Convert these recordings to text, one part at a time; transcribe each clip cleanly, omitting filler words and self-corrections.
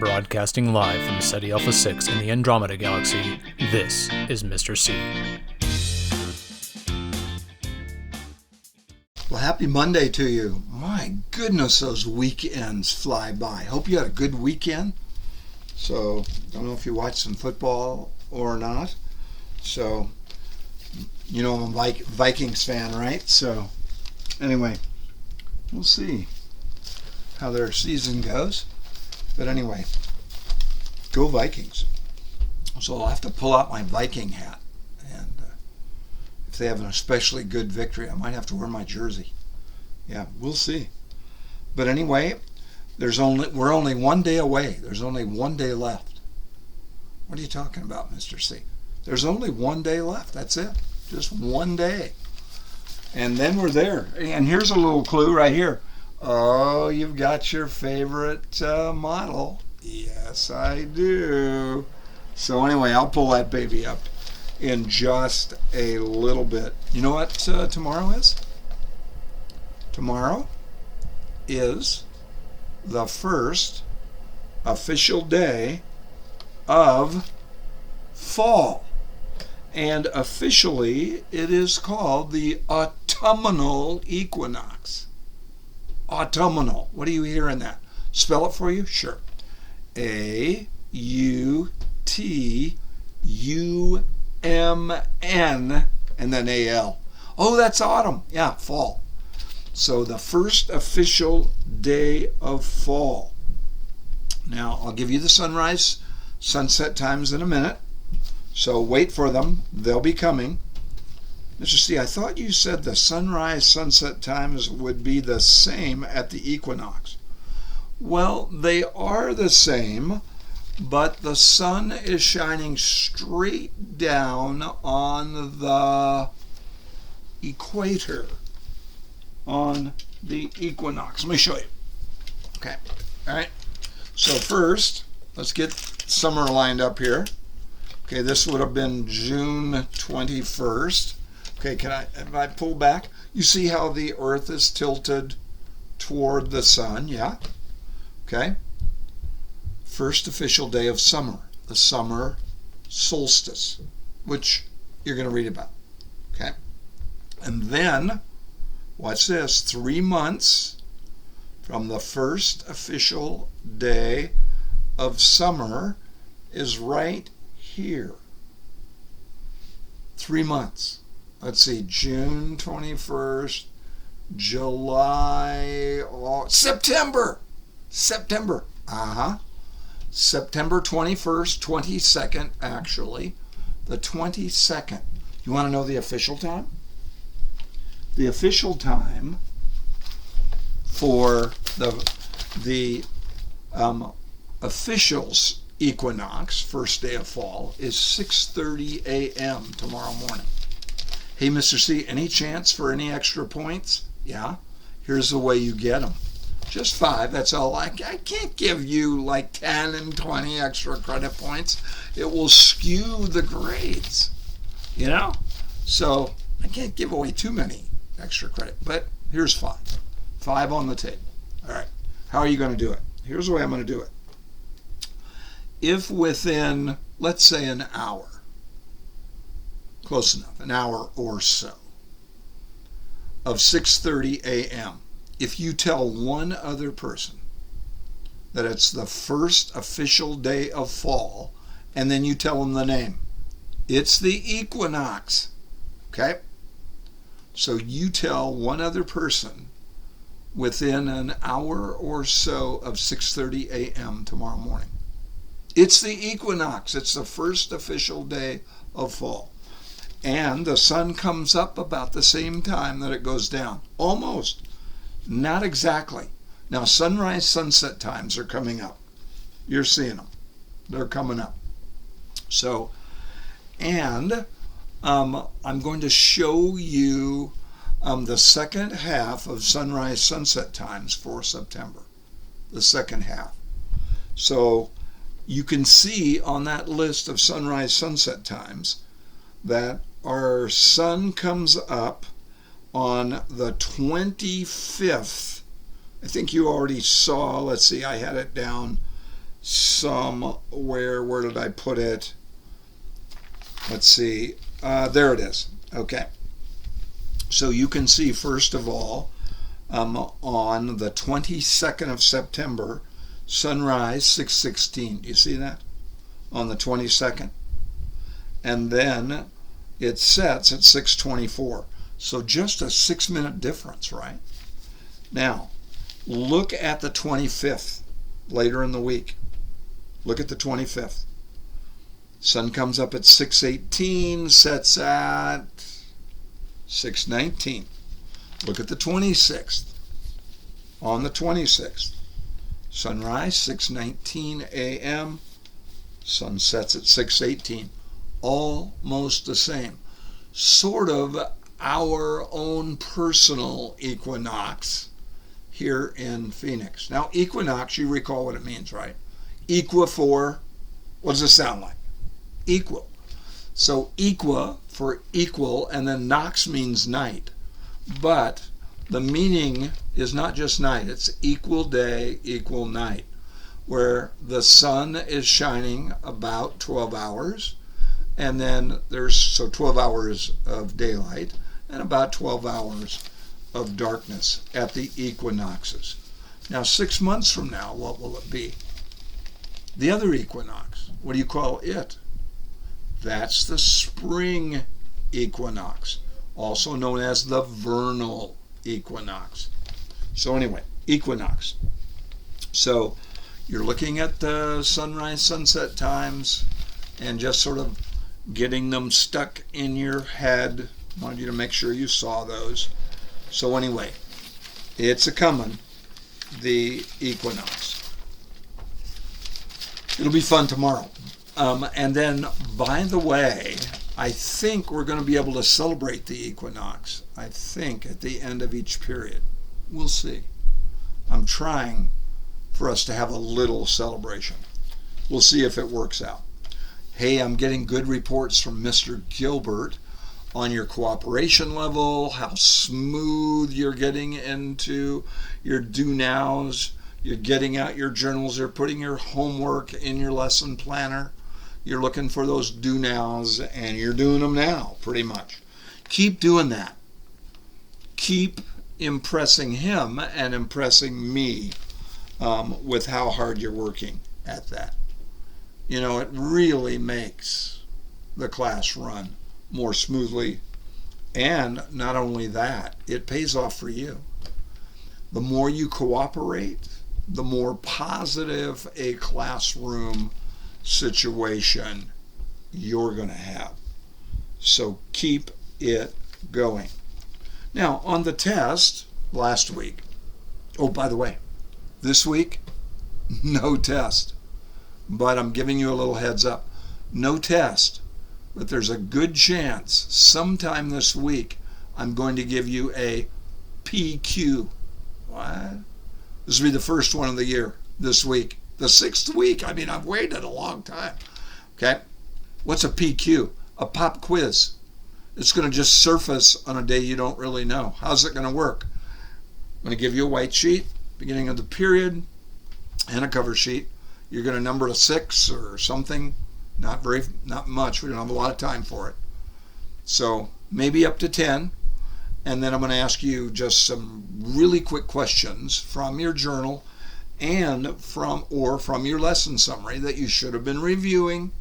Broadcasting live from SETI Alpha 6 in the Andromeda Galaxy, this is Mr. C. Well, happy Monday to you. My goodness, those weekends fly by. Hope you had a good weekend. So, don't know if you watched some football or not. So, you know I'm a Vikings fan, right? So, anyway, we'll see how their season goes. But anyway, go Vikings. So I'll have to pull out my Viking hat. And if they have an especially good victory, I might have to wear my jersey. Yeah, we'll see. But anyway, we're only 1 day away. There's only 1 day left. What are you talking about, Mr. C? There's only 1 day left. That's it. Just 1 day. And then we're there. And here's a little clue right here. Oh, you've got your favorite model. Yes, I do. So anyway, I'll pull that baby up in just a little bit. You know what tomorrow is? Tomorrow is the first official day of fall. And officially, it is called the autumnal equinox. Autumnal. What do you hear in that? Spell it for you? Sure. A-U-T-U-M-N and then A-L. Oh, that's autumn. Yeah, fall. So the first official day of fall. Now, I'll give you the sunrise, sunset times in a minute. So wait for them. They'll be coming. Mr. C, I thought you said the sunrise, sunset times would be the same at the equinox. Well, they are the same, but the sun is shining straight down on the equator, on the equinox. Let me show you. Okay, all right. So first, let's get summer lined up here. Okay, this would have been June 21st. Okay, if I pull back, you see how the Earth is tilted toward the sun, yeah? Okay. First official day of summer, the summer solstice, which you're going to read about, okay? And then, watch this, 3 months from the first official day of summer is right here. 3 months. Let's see, June 21st, July, September. September 21st, 22nd, actually. The 22nd. You want to know the official time? The official time for the officials equinox, first day of fall, is 6:30 a.m. tomorrow morning. Hey, Mr. C, any chance for any extra points? Yeah, here's the way you get them. Just 5, that's all. I can't give you like 10 and 20 extra credit points. It will skew the grades, you know? So I can't give away too many extra credit, but here's 5. 5 on the table. All right, how are you going to do it? Here's the way I'm going to do it. If within, let's say, an hour, close enough, an hour or so, of 6:30 a.m., if you tell one other person that it's the first official day of fall, and then you tell them the name, it's the equinox, okay? So you tell one other person within an hour or so of 6:30 a.m. tomorrow morning. It's the equinox. It's the first official day of fall. And the sun comes up about the same time that it goes down. Almost. Not exactly. Now, sunrise, sunset times are coming up. You're seeing them. They're coming up. So, and I'm going to show you the second half of sunrise, sunset times for September. The second half. So, you can see on that list of sunrise, sunset times that our sun comes up on the 25th. I think you already saw, let's see, I had it down somewhere. Where did I put it? Let's see. There it is. Okay. So you can see, first of all, on the 22nd of September, sunrise 6:16. Do you see that? On the 22nd. And then it sets at 6:24. So just a 6-minute difference, right? Now, look at the 25th later in the week. Look at the 25th. Sun comes up at 6:18, sets at 6:19. Look at the 26th. On the 26th, sunrise 6:19 a.m., sun sets at 6:18. Almost the same. Sort of our own personal equinox here in Phoenix. Now, equinox, you recall what it means, right? Equa for, what does it sound like? Equal. So equa for equal, and then nox means night. But the meaning is not just night, it's equal day, equal night, where the sun is shining about 12 hours, and then there's 12 hours of daylight and about 12 hours of darkness at the equinoxes. Now, 6 months from now, what will it be? The other equinox, what do you call it? That's the spring equinox, also known as the vernal equinox. So anyway, equinox. So you're looking at the sunrise, sunset times and just sort of getting them stuck in your head. I wanted you to make sure you saw those. So anyway, it's a-coming, the equinox. It'll be fun tomorrow. And then, by the way, I think we're going to be able to celebrate the equinox, I think, at the end of each period. We'll see. I'm trying for us to have a little celebration. We'll see if it works out. Hey, I'm getting good reports from Mr. Gilbert on your cooperation level, how smooth you're getting into your do-nows. You're getting out your journals. You're putting your homework in your lesson planner. You're looking for those do-nows, and you're doing them now, pretty much. Keep doing that. Keep impressing him and impressing me with how hard you're working at that. You know, it really makes the class run more smoothly. And not only that, it pays off for you. The more you cooperate, the more positive a classroom situation you're going to have. So keep it going. Now, on the test last week, oh, by the way, this week, no test. But I'm giving you a little heads up. No test. But there's a good chance sometime this week I'm going to give you a PQ. What? This will be the first one of the year this week. The 6th week. I mean, I've waited a long time. Okay? What's a PQ? A pop quiz. It's going to just surface on a day you don't really know. How's it going to work? I'm going to give you a white sheet, beginning of the period, and a cover sheet. You're going to number to 6 or something. Not much. We don't have a lot of time for it. So maybe up to 10. And then I'm going to ask you just some really quick questions from your journal and from your lesson summary that you should have been reviewing.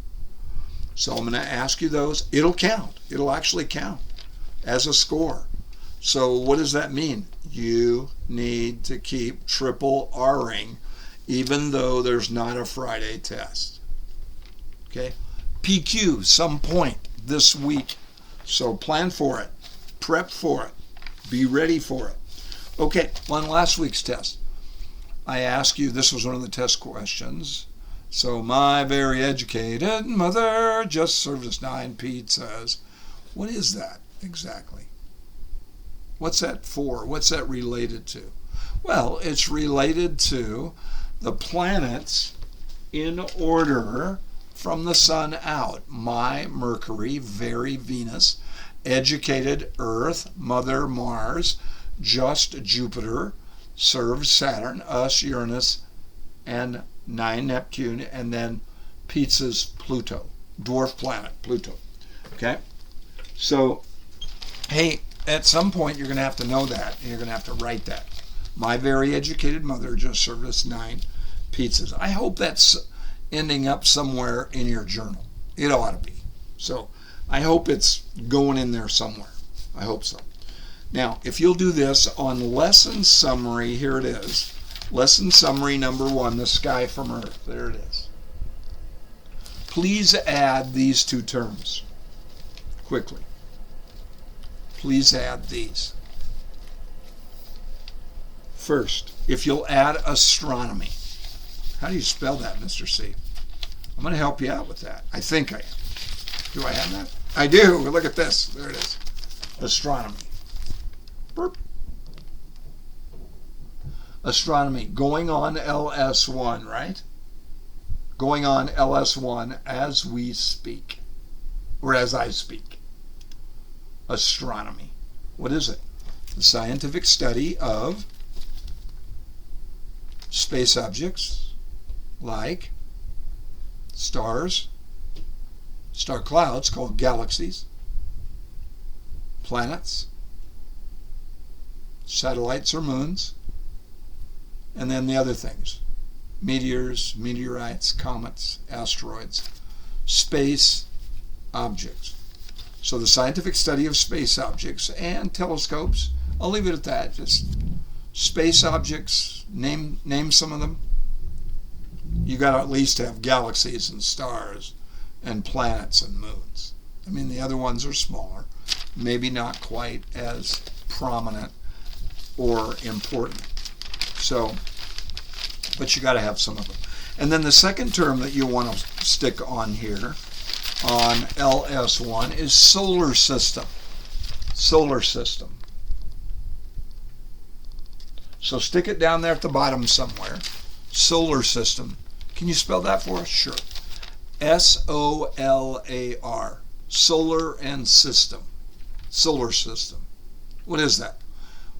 So I'm going to ask you those. It'll count. It'll actually count as a score. So what does that mean? You need to keep triple R'ing even though there's not a Friday test. Okay? PQ some point this week. So plan for it. Prep for it. Be ready for it. Okay, on last week's test, I asked you, this was one of the test questions. So my very educated mother just served us 9 pizzas. What is that exactly? What's that for? What's that related to? Well, it's related to the planets in order from the sun out. My Mercury, very Venus, educated Earth, Mother Mars, just Jupiter, serves Saturn, us Uranus, and 9 Neptune, and then Pizza's Pluto, dwarf planet Pluto. Okay? So, hey, at some point you're going to have to know that, and you're going to have to write that. My very educated mother just served us 9 pizzas. I hope that's ending up somewhere in your journal. It ought to be. So, I hope it's going in there somewhere. I hope so. Now, if you'll do this on lesson summary, here it is. Lesson summary number 1, the sky from Earth. There it is. Please add these 2 terms quickly. Please add these. First, if you'll add astronomy. How do you spell that, Mr. C? I'm going to help you out with that. I think I am. Do I have that? I do. Look at this. There it is. Astronomy. Burp. Astronomy. Going on LS1, right? Going on LS1 as we speak. Or as I speak. Astronomy. What is it? The scientific study of space objects like stars, star clouds called galaxies, planets, satellites or moons, and then the other things. Meteors, meteorites, comets, asteroids, space objects. So the scientific study of space objects and telescopes, I'll leave it at that. Just space objects, name some of them. You got to at least have galaxies and stars and planets and moons. I mean, the other ones are smaller, maybe not quite as prominent or important. So, but you got to have some of them. And then the second term that you want to stick on here on LS1 is solar system. Solar system. So stick it down there at the bottom somewhere. Solar system. Can you spell that for us? Sure. S-O-L-A-R. Solar and system. Solar system. What is that?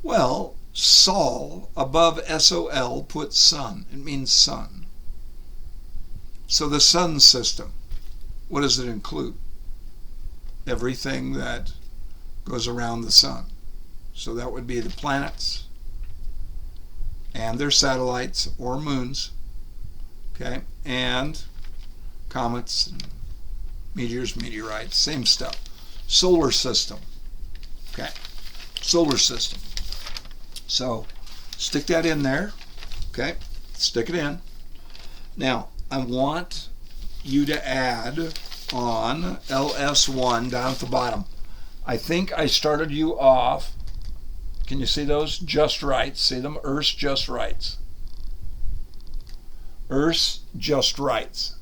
Well, Sol, above S-O-L, put sun. It means sun. So the sun system, what does it include? Everything that goes around the sun. So that would be the planets and their satellites or moons, okay, and comets, and meteors, meteorites, same stuff. Solar system, okay, solar system. So stick that in there, okay, stick it in. Now, I want you to add on LS1 down at the bottom. I think I started you off. Can you see those? Just rights. See them? Earth's just rights. Earth's just rights.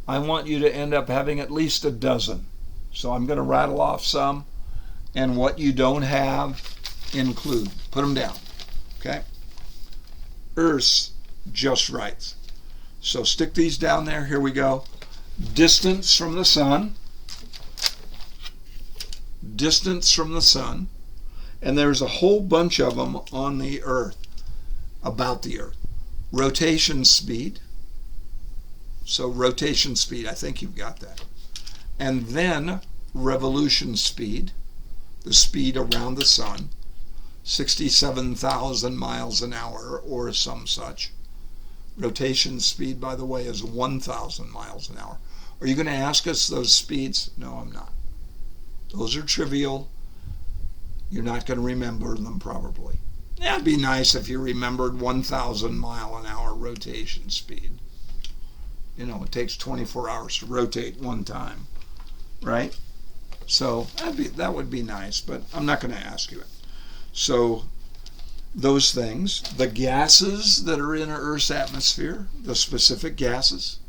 I want you to end up having at least a dozen. So I'm going to rattle off some, and what you don't have, include. Put them down. Okay? Earth's just rights. So stick these down there. Here we go. Distance from the sun. Distance from the sun. And there's a whole bunch of them on the Earth, about the Earth. Rotation speed. So rotation speed, I think you've got that. And then revolution speed, the speed around the sun, 67,000 miles an hour or some such. Rotation speed, by the way, is 1,000 miles an hour. Are you going to ask us those speeds? No, I'm not. Those are trivial. You're not going to remember them probably. Yeah, it'd be nice if you remembered 1,000 mile an hour rotation speed. You know, it takes 24 hours to rotate one time, right? So that would be nice, but I'm not going to ask you it. So those things, the gases that are in Earth's atmosphere, the specific gases.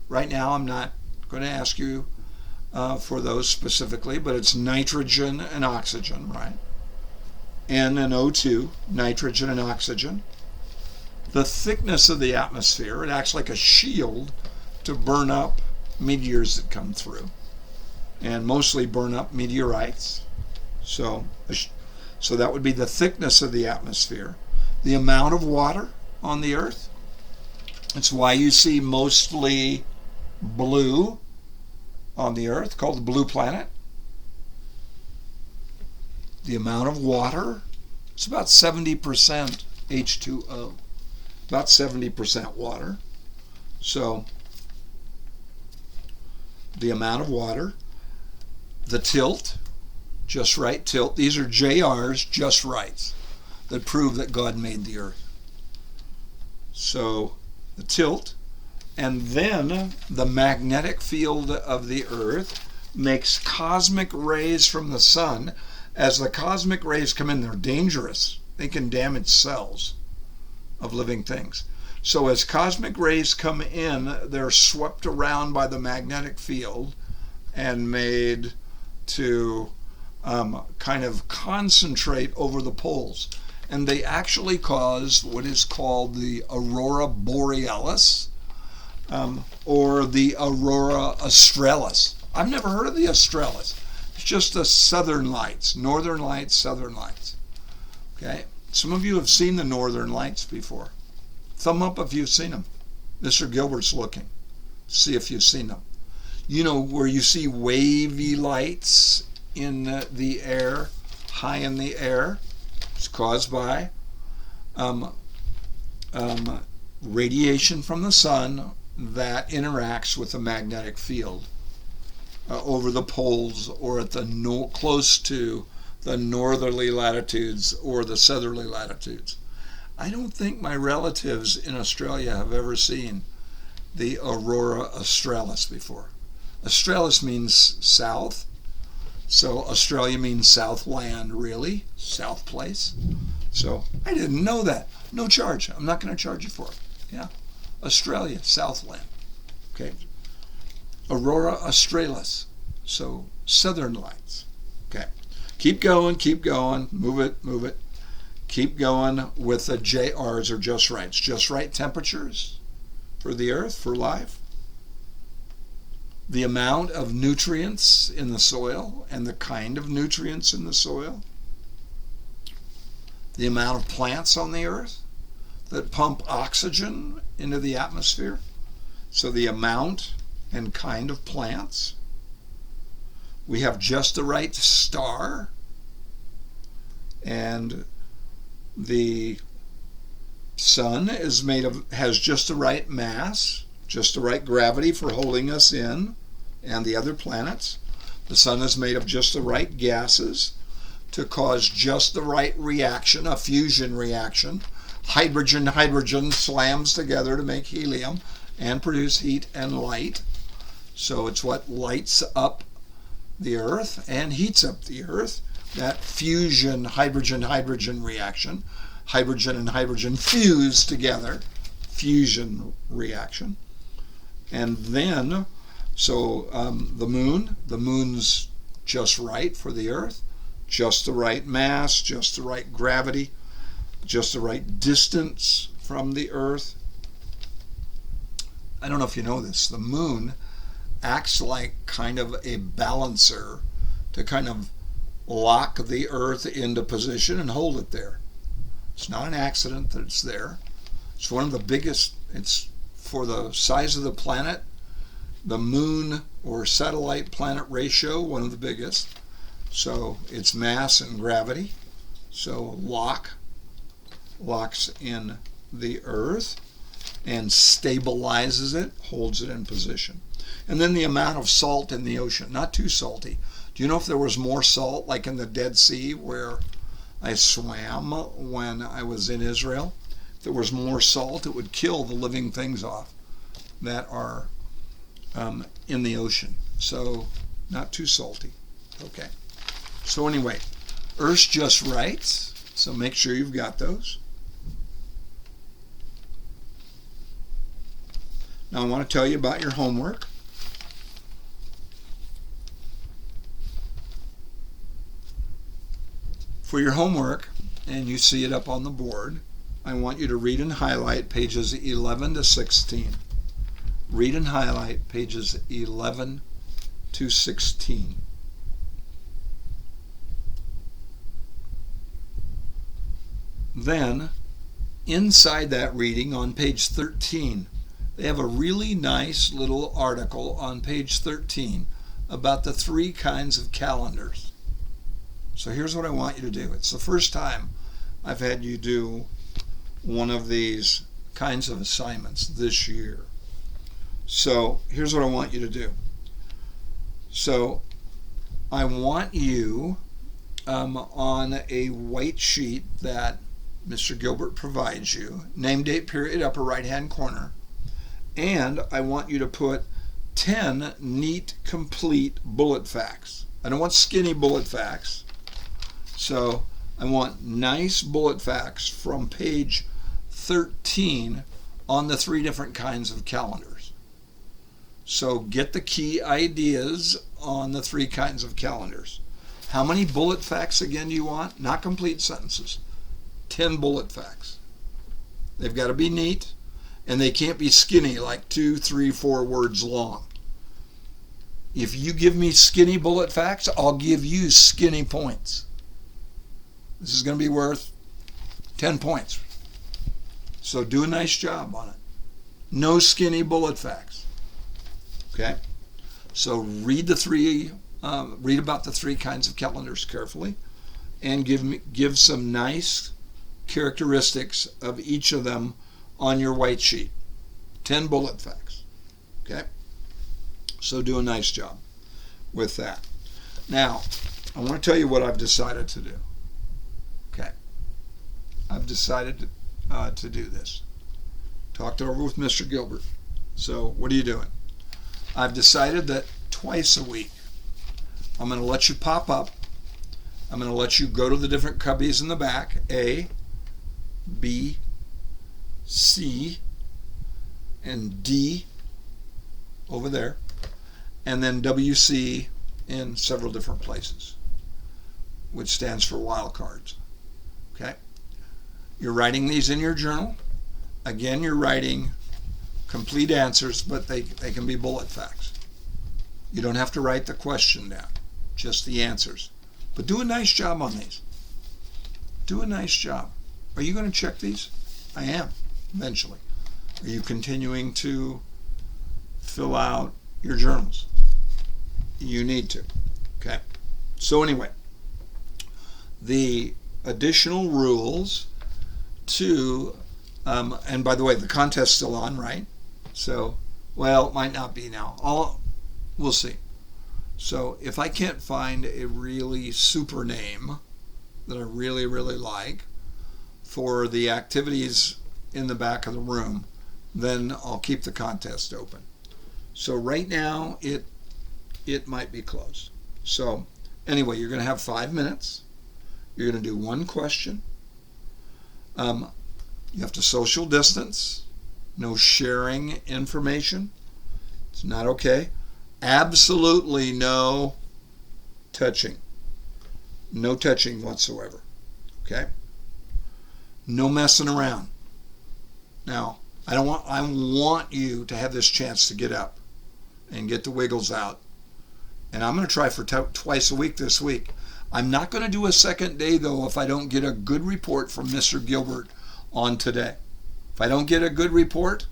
Right now, I'm not going to ask you for those specifically, but it's nitrogen and oxygen, right? N and O2, nitrogen and oxygen. The thickness of the atmosphere, it acts like a shield to burn up meteors that come through, and mostly burn up meteorites. So that would be the thickness of the atmosphere. The amount of water on the Earth, It's why you see mostly blue on the Earth, called the blue planet. The amount of water, it's about 70% H2O, about 70% water. So the amount of water, the tilt, just right tilt. These are JR's, just rights, that prove that God made the Earth. So the tilt, and then the magnetic field of the Earth makes cosmic rays from the sun. As the cosmic rays come in, they're dangerous. They can damage cells of living things. So as cosmic rays come in, they're swept around by the magnetic field and made to kind of concentrate over the poles. And they actually cause what is called the aurora borealis, or the aurora australis. I've never heard of the australis. It's just the southern lights, northern lights, southern lights. Okay? Some of you have seen the northern lights before. Thumb up if you've seen them. Mr. Gilbert's looking. See if you've seen them. You know where you see wavy lights in the air, high in the air? It's caused by radiation from the sun that interacts with the magnetic field over the poles, or at the close to the northerly latitudes or the southerly latitudes. I don't think my relatives in Australia have ever seen the aurora australis before. Australis means south, so Australia means southland, really, south place. So I didn't know that. No charge. I'm not going to charge you for it. Yeah, Australia, southland. Okay. Aurora australis, so southern lights. Okay, keep going, move it. Keep going with the JRs, or just rights. Just right temperatures for the Earth, for life. The amount of nutrients in the soil and the kind of nutrients in the soil. The amount of plants on the Earth that pump oxygen into the atmosphere. So the amount and kind of plants. We have just the right star, and the sun has just the right mass, just the right gravity for holding us in, and the other planets. The sun is made of just the right gases to cause just the right reaction, a fusion reaction. Hydrogen slams together to make helium and produce heat and light. So it's what lights up the Earth and heats up the Earth. That fusion hydrogen reaction. Hydrogen and hydrogen fuse together. Fusion reaction. And then, so the moon's just right for the Earth. Just the right mass, just the right gravity, just the right distance from the Earth. I don't know if you know this. The moon acts like kind of a balancer to kind of lock the Earth into position and hold it there. It's not an accident that it's there. It's one of the biggest, it's for the size of the planet, the moon or satellite planet ratio, one of the biggest. So its mass and gravity. So locks in the Earth and stabilizes it, holds it in position. And then the amount of salt in the ocean, not too salty. Do you know if there was more salt, like in the Dead Sea where I swam when I was in Israel? If there was more salt, it would kill the living things off that are in the ocean. So not too salty. Okay. So anyway, Earth's just right. So make sure you've got those. Now I want to tell you about your homework. For your homework, and you see it up on the board, I want you to read and highlight pages 11 to 16. Read and highlight pages 11 to 16. Then, inside that reading on page 13, they have a really nice little article on page 13 about the 3 kinds of calendars. So here's what I want you to do. It's the first time I've had you do one of these kinds of assignments this year. So here's what I want you to do. So I want you on a white sheet that Mr. Gilbert provides you, name, date, period, upper right hand corner, and I want you to put 10 neat, complete bullet facts. I don't want skinny bullet facts. So I want nice bullet facts from page 13 on the 3 different kinds of calendars. So get the key ideas on the 3 kinds of calendars. How many bullet facts again do you want? Not complete sentences. 10 bullet facts. They've got to be neat, and they can't be skinny, like 2, 3, 4 words long. If you give me skinny bullet facts, I'll give you skinny points. This is going to be worth 10 points. So do a nice job on it. No skinny bullet facts. Okay? So read about the 3 kinds of calendars carefully, and give some nice characteristics of each of them on your white sheet. 10 bullet facts. Okay? So do a nice job with that. Now, I want to tell you what I've decided to do. Okay? I've decided to do this. Talked over with Mr. Gilbert. So what are you doing? I've decided that twice a week I'm going to let you pop up. I'm going to let you go to the different cubbies in the back. A, B, C, and D over there. And then WC in several different places, which stands for wild cards. Okay? You're writing these in your journal. Again, you're writing complete answers, but they can be bullet facts. You don't have to write the question down, just the answers. But do a nice job on these. Do a nice job. Are you going to check these? I am, eventually. Are you continuing to fill out your journals? You need to. Okay? So anyway, the additional rules to, and by the way, the contest's still on, right? So, well, it might not be now. We'll see. So if I can't find a really super name that I really, really like for the activities in the back of the room, then I'll keep the contest open. So right now, it might be closed. So anyway, you're going to have 5 minutes. You're going to do one question. You have to social distance. No sharing information. It's not okay. Absolutely no touching. No touching whatsoever. Okay? No messing around. Now, I want you to have this chance to get up and get the wiggles out. And I'm going to try for twice a week this week. I'm not going to do a second day, though, if I don't get a good report from Mr. Gilbert on today. If I don't get a good report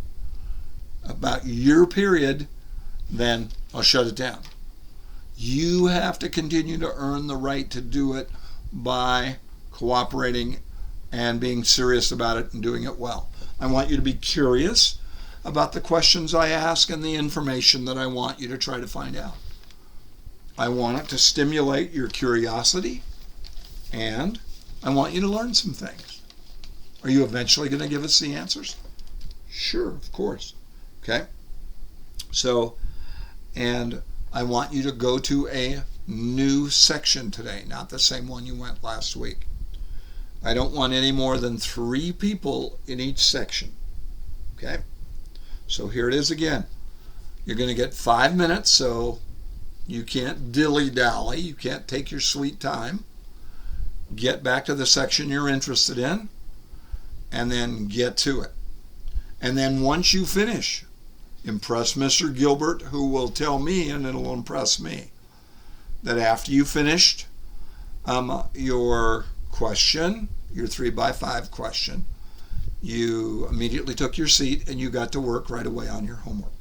about your period, then I'll shut it down. You have to continue to earn the right to do it by cooperating and being serious about it and doing it well. I want you to be curious about the questions I ask and the information that I want you to try to find out. I want it to stimulate your curiosity, and I want you to learn some things. Are you eventually going to give us the answers? Sure, of course. Okay? So, and I want you to go to a new section today, not the same one you went last week. I don't want any more than 3 people in each section. Okay? So here it is again. You're going to get 5 minutes, so you can't dilly-dally. You can't take your sweet time. Get back to the section you're interested in, and then get to it. And then once you finish, impress Mr. Gilbert, who will tell me, and it'll impress me, that after you finished your question, your 3x5 question, you immediately took your seat and you got to work right away on your homework.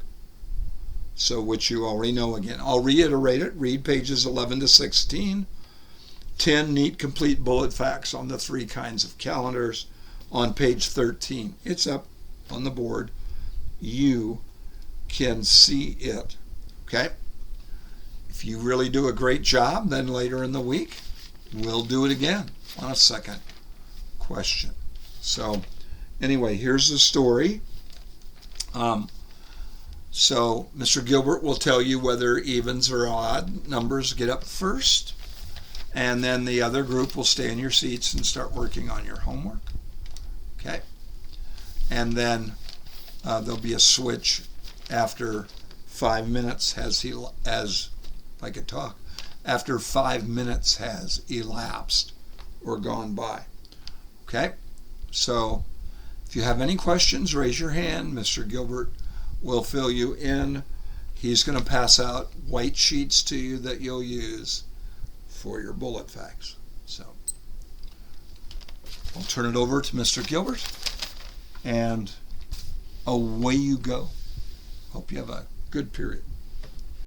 So, which you already know again. I'll reiterate it. Read pages 11 to 16. 10 neat, complete bullet facts on the 3 kinds of calendars on page 13. It's up on the board. You can see it. Okay? If you really do a great job, then later in the week, we'll do it again on a second question. So, anyway, here's the story. So, Mr. Gilbert will tell you whether evens or odd numbers get up first, and then the other group will stay in your seats and start working on your homework. Okay? And then there'll be a switch after 5 minutes after 5 minutes has elapsed or gone by. Okay? So, if you have any questions, raise your hand. Mr. Gilbert will fill you in. He's going to pass out white sheets to you that you'll use for your bullet facts. So, I'll turn it over to Mr. Gilbert, and away you go. Hope you have a good period.